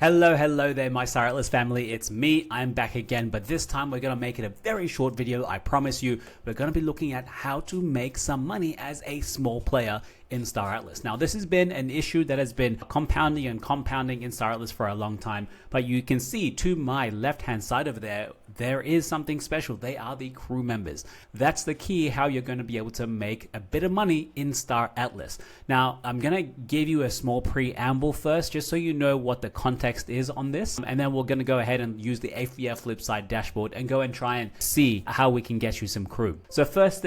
Hello there, my staratlas family. It's me. I'm back again, but this time we're going to make it a very short video. I promise you, we're going to be looking at how to make some money as a small player in staratlas. Now, this has been an issue that has been compounding and compounding in staratlas for a long time, but you can see to my left-hand side over there, there is something special. They are the crew members. That's the key how you're going to be able to make a bit of money in staratlas. Now, I'm going to give you a small preamble first, just so you know what the context is on this, and then we're going to go ahead and use the Aephia Flipside dashboard and go and try and see how we can get you some crew. So the first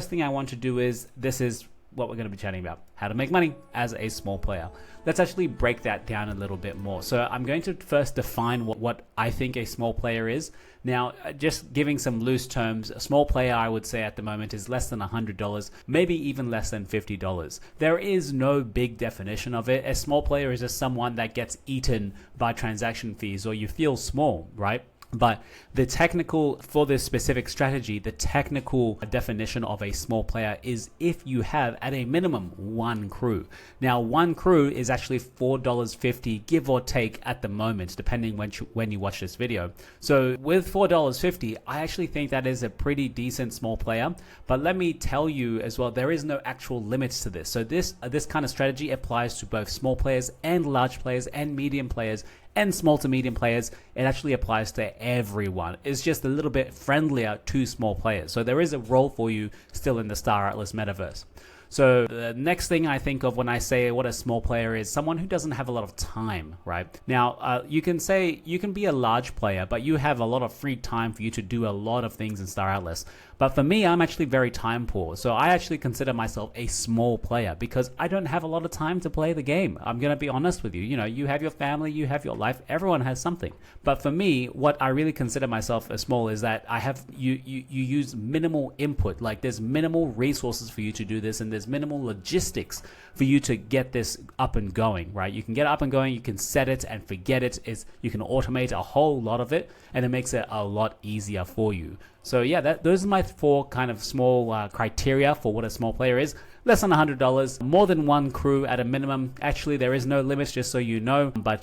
thing I want to do is, this is what we're going to be chatting about: how to make money as a small player. Let's actually break that down a little bit more. So I'm going to first define what I think a small player is. Now, just giving some loose terms, a small player, I would say at the moment, is less than $100, maybe even less than $50. There is no big definition of it. A small player is just someone that gets eaten by transaction fees, or you feel small, right? But the technical, for this specific strategy, the technical definition of a small player is if you have at a minimum one crew. Now, one crew is actually $4.50, give or take at the moment, depending when you watch this video. So with $4.50, I actually think that is a pretty decent small player. But let me tell you as well, there is no actual limits to this. So this kind of strategy applies to both small players and large players and medium players and small to medium players. It actually applies to everyone. It's just a little bit friendlier to small players. So there is a role for you still in the staratlas metaverse. So the next thing I think of when I say what a small player is, someone who doesn't have a lot of time, right? Now, you can say you can be a large player, but you have a lot of free time for you to do a lot of things in staratlas. But for me, I'm actually very time poor. So I actually consider myself a small player because I don't have a lot of time to play the game. I'm going to be honest with you. You know, you have your family, you have your life, everyone has something. But for me, what I really consider myself as small is that I have, you use minimal input. Like there's minimal resources for you to do this, and there's minimal logistics for you to get this up and going, right? You can get up and going, you can set it and forget it. You can automate a whole lot of it, and it makes it a lot easier for you. So yeah, those are my four kind of small criteria for what a small player is. Less than $100, more than one crew at a minimum. Actually, there is no limits, just so you know, but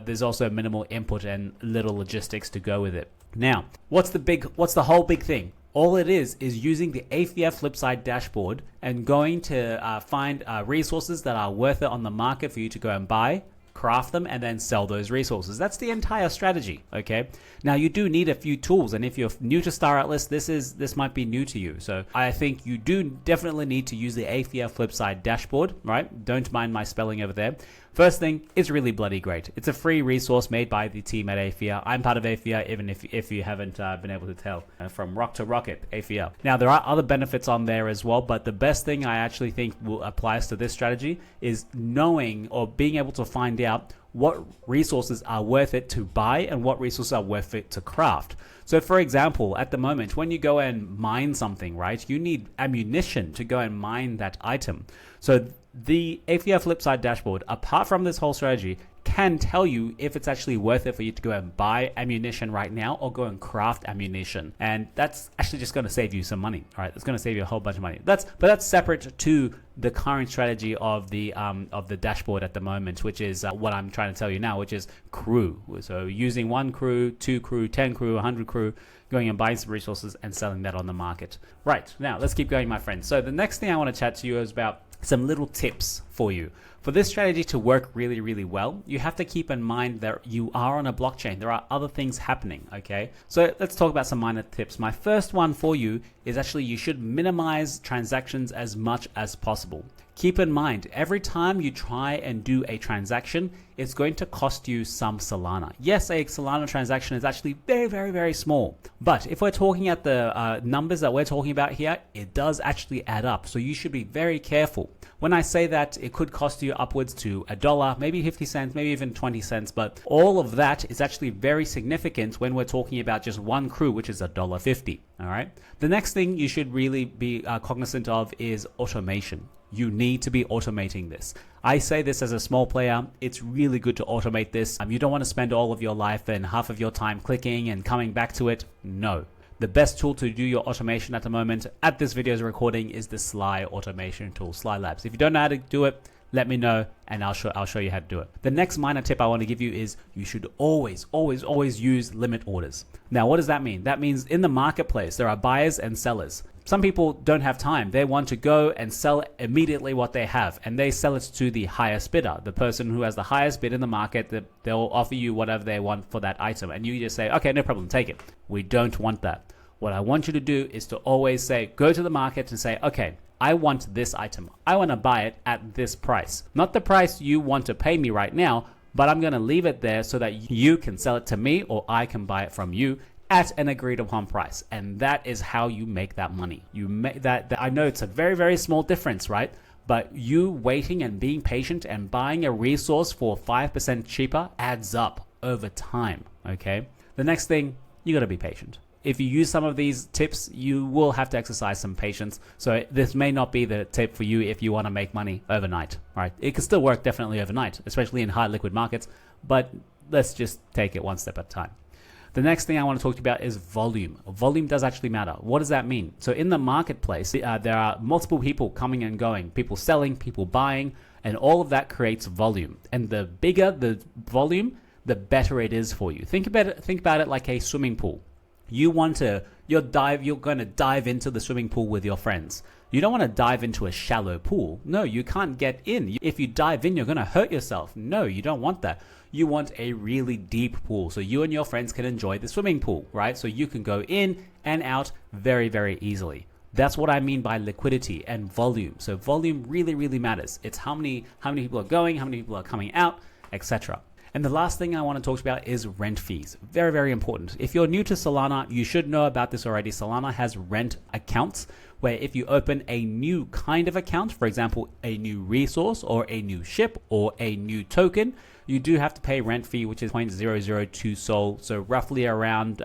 there's also minimal input and little logistics to go with it. Now, what's the whole big thing? All it is using the Aephia Flipside dashboard and going to find resources that are worth it on the market for you to go and buy, craft them, and then sell those resources. That's the entire strategy, okay? Now, you do need a few tools, and if you're new to staratlas, this might be new to you. So I think you do definitely need to use the Aephia Flipside dashboard, right? Don't mind my spelling over there. First thing, it's really bloody great. It's a free resource made by the team at Aephia. I'm part of Aephia, even if you haven't been able to tell. From rock to rocket, Aephia. Now, there are other benefits on there as well, but the best thing I actually think applies to this strategy is knowing or being able to find out what resources are worth it to buy and what resources are worth it to craft. So for example, at the moment, when you go and mine something, right, you need ammunition to go and mine that item. So the Aephia Flipside dashboard, apart from this whole strategy, can tell you if it's actually worth it for you to go and buy ammunition right now or go and craft ammunition. And that's actually just going to save you some money. All right, it's going to save you a whole bunch of money. But that's separate to the current strategy of the dashboard at the moment, which is what I'm trying to tell you now, which is crew. So using one crew, two crew, 10 crew, 100 crew, going and buying some resources and selling that on the market. Right, now let's keep going, my friends. So the next thing I want to chat to you is about some little tips for you. For this strategy to work really, really well, you have to keep in mind that you are on a blockchain. There are other things happening, okay? So let's talk about some minor tips. My first one for you is actually you should minimize transactions as much as possible. Keep in mind, every time you try and do a transaction, it's going to cost you some Solana. Yes, a Solana transaction is actually very, very, very small. But if we're talking at the numbers that we're talking about here, it does actually add up. So you should be very careful. When I say that it could cost you upwards to $1, maybe 50 cents, maybe even 20 cents, but all of that is actually very significant when we're talking about just one crew, which is $1.50. All right. The next thing you should really be cognizant of is automation. You need to be automating this. I say this as a small player, it's really good to automate this. You don't want to spend all of your life and half of your time clicking and coming back to it. No. The best tool to do your automation at the moment, at this video's recording, is the Sly automation tool, Sly Labs. If you don't know how to do it, let me know and I'll show you how to do it. The next minor tip I want to give you is you should always use limit orders. Now, what does that mean? That means in the marketplace, there are buyers and sellers. Some people don't have time. They want to go and sell immediately what they have, and they sell it to the highest bidder, the person who has the highest bid in the market. That they'll offer you whatever they want for that item, and you just say, okay, no problem, take it. We don't want that. What I want you to do is to always say, go to the market and say, okay, I want this item. I want to buy it at this price. Not the price you want to pay me right now, but I'm going to leave it there so that you can sell it to me or I can buy it from you at an agreed upon price. And that is how you make that money. You make that. I know it's a very, very small difference, right? But you waiting and being patient and buying a resource for 5% cheaper adds up over time, okay? The next thing, you got to be patient. If you use some of these tips, you will have to exercise some patience. So this may not be the tip for you if you want to make money overnight, right? It can still work definitely overnight, especially in high liquid markets, but let's just take it one step at a time. The next thing I want to talk to you about is volume. Volume does actually matter. What does that mean? So in the marketplace, there are multiple people coming and going, people selling, people buying, and all of that creates volume. And the bigger the volume, the better it is for you. Think about it like a swimming pool. You're going to dive into the swimming pool with your friends. You don't want to dive into a shallow pool. No, you can't get in. If you dive in, you're going to hurt yourself. No, you don't want that. You want a really deep pool so you and your friends can enjoy the swimming pool, right? So you can go in and out very, very easily. That's what I mean by liquidity and volume. So volume really, really matters. It's how many people are going, how many people are coming out, etc. And the last thing I want to talk about is rent fees. Very, very important. If you're new to Solana, you should know about this already. Solana has rent accounts where if you open a new kind of account, for example, a new resource or a new ship or a new token, you do have to pay rent fee, which is 0.002 Sol. So roughly around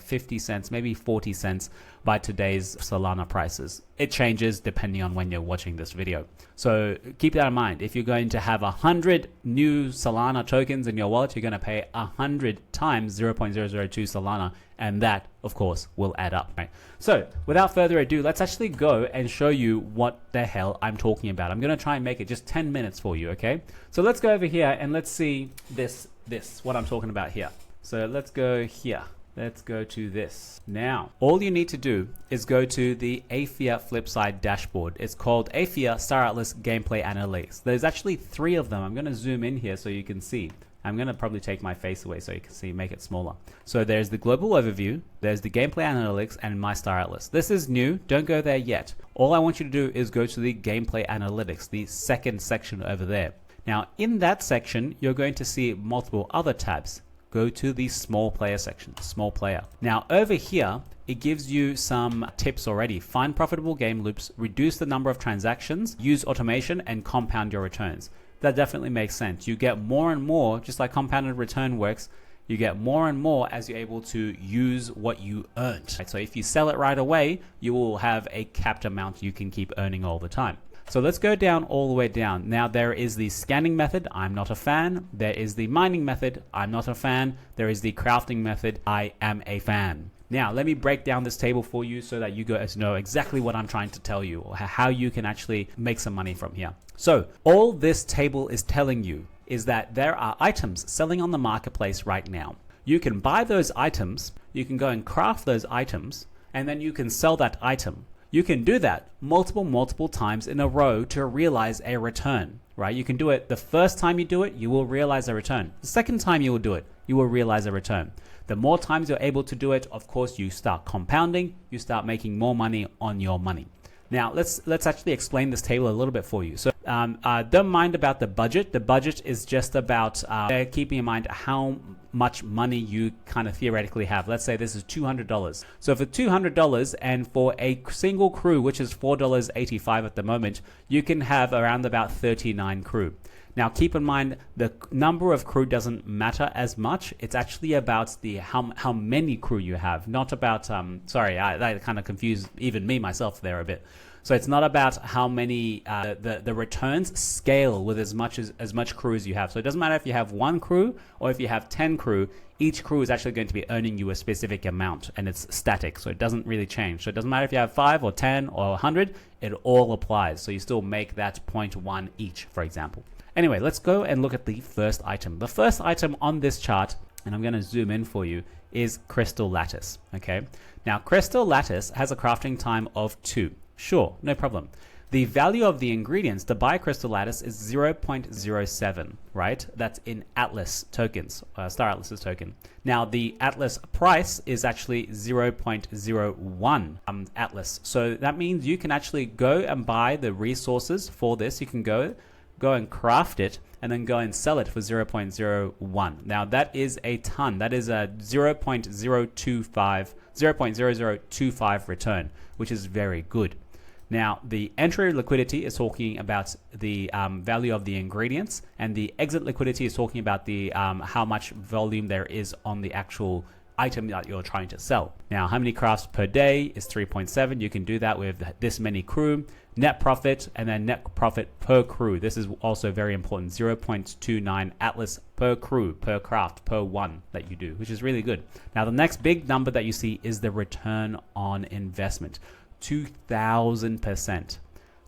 50 cents, maybe 40 cents by today's Solana prices. It changes depending on when you're watching this video. So keep that in mind. If you're going to have 100 new Solana tokens in your wallet, you're going to pay 100 times 0.002 Solana. And that, of course, will add up. Right? So without further ado, let's actually go and show you what the hell I'm talking about. I'm going to try and make it just 10 minutes for you, okay? So let's go over here and let's see this, what I'm talking about here. So let's go here. Let's go to this. Now, all you need to do is go to the Aephia Flipside dashboard. It's called Aephia staratlas Gameplay Analytics. There's actually 3 of them. I'm going to zoom in here so you can see. I'm going to probably take my face away so you can see, make it smaller. So there's the global overview, there's the gameplay analytics, and my staratlas. This is new, don't go there yet. All I want you to do is go to the gameplay analytics, the second section over there. Now in that section, you're going to see multiple other tabs. Go to the small player section, small player. Now over here, it gives you some tips already. Find profitable game loops, reduce the number of transactions, use automation, and compound your returns. That definitely makes sense. You get more and more, just like compounded return works, you get more and more as you're able to use what you earned. Right? So if you sell it right away, you will have a capped amount you can keep earning all the time. So let's go down all the way down. Now there is the scanning method, I'm not a fan. There is the mining method, I'm not a fan. There is the crafting method, I am a fan. Now, let me break down this table for you so that you guys know exactly what I'm trying to tell you, or how you can actually make some money from here. So all this table is telling you is that there are items selling on the marketplace right now. You can buy those items, you can go and craft those items, and then you can sell that item. You can do that multiple times in a row to realize a return, right? You can do it the first time you do it, you will realize a return. The second time you will do it, you will realize a return. The more times you're able to do it, of course, you start compounding, you start making more money on your money. Now, let's actually explain this table a little bit for you. So don't mind about the budget. The budget is just about keeping in mind how much money you kind of theoretically have. Let's say this is $200. So for $200 and for a single crew, which is $4.85 at the moment, you can have around about 39 crew. Now, keep in mind, the number of crew doesn't matter as much. It's actually about the how many crew you have, not about, sorry, that kind of confused even me myself there a bit. So it's not about how many the returns scale with as much crew as you have. So it doesn't matter if you have one crew or if you have 10 crew. Each crew is actually going to be earning you a specific amount, and it's static, so it doesn't really change. So it doesn't matter if you have 5 or 10 or 100, it all applies. So you still make that 0.1 each, for example. Anyway, let's go and look at the first item. The first item on this chart, and I'm going to zoom in for you, is Crystal Lattice. Okay, now Crystal Lattice has a crafting time of 2. Sure, no problem. The value of the ingredients to buy Crystal Lattice is 0.07, right? That's in Atlas tokens, Star Atlas's token. Now, the Atlas price is actually 0.01 Atlas. So that means you can actually go and buy the resources for this. You can go and craft it and then go and sell it for 0.01. Now, that is a ton. That is a 0.0025 return, which is very good. Now, the entry liquidity is talking about the value of the ingredients, and the exit liquidity is talking about the how much volume there is on the actual item that you're trying to sell. Now, how many crafts per day is 3.7. You can do that with this many crew. Net profit, and then net profit per crew. This is also very important. 0.29 Atlas per crew, per craft, per one that you do, which is really good. Now, the next big number that you see is the return on investment. 2,000%.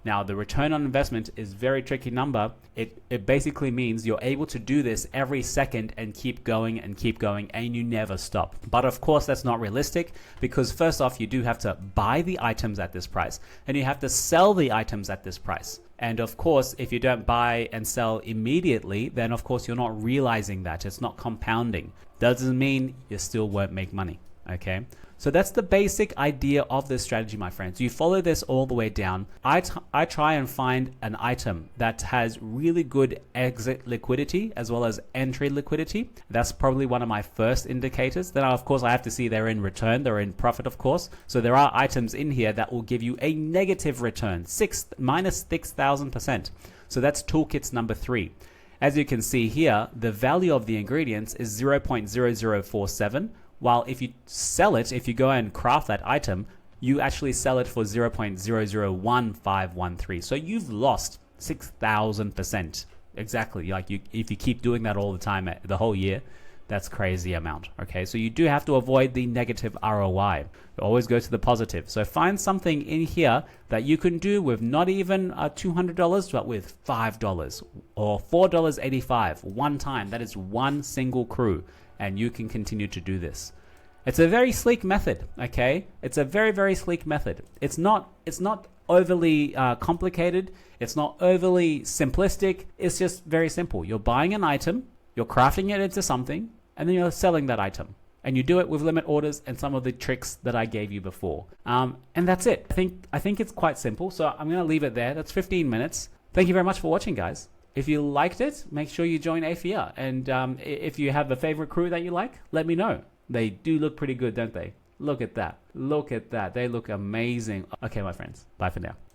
Now, the return on investment is a very tricky number. It basically means you're able to do this every second and keep going, and you never stop. But of course, that's not realistic, because first off, you do have to buy the items at this price, and you have to sell the items at this price. And of course, if you don't buy and sell immediately, then of course you're not realizing that. It's not compounding. Doesn't mean you still won't make money. Okay, so that's the basic idea of this strategy, my friends. You follow this all the way down. I try and find an item that has really good exit liquidity as well as entry liquidity. That's probably one of my first indicators. Then of course I have to see they're in return, they're in profit, of course. So there are items in here that will give you a negative return, minus 6,000%. So that's toolkits number 3. As you can see here, the value of the ingredients is 0.0047. While if you sell it, if you go and craft that item, you actually sell it for 0.001513. So you've lost 6,000%. Exactly. Like if you keep doing that all the time, the whole year, that's crazy amount. Okay, so you do have to avoid the negative ROI. Always go to the positive. So find something in here that you can do with not even $200, but with $5 or $4.85 one time. That is one single crew, and you can continue to do this. It's a very sleek method, okay? It's a very, very sleek method. It's not overly complicated. It's not overly simplistic. It's just very simple. You're buying an item, you're crafting it into something, and then you're selling that item. And you do it with limit orders and some of the tricks that I gave you before. And that's it. I think it's quite simple. So I'm going to leave it there. That's 15 minutes. Thank you very much for watching, guys. If you liked it, make sure you join Aephia. And if you have a favorite crew that you like, let me know. They do look pretty good, don't they? Look at that. Look at that. They look amazing. Okay, my friends. Bye for now.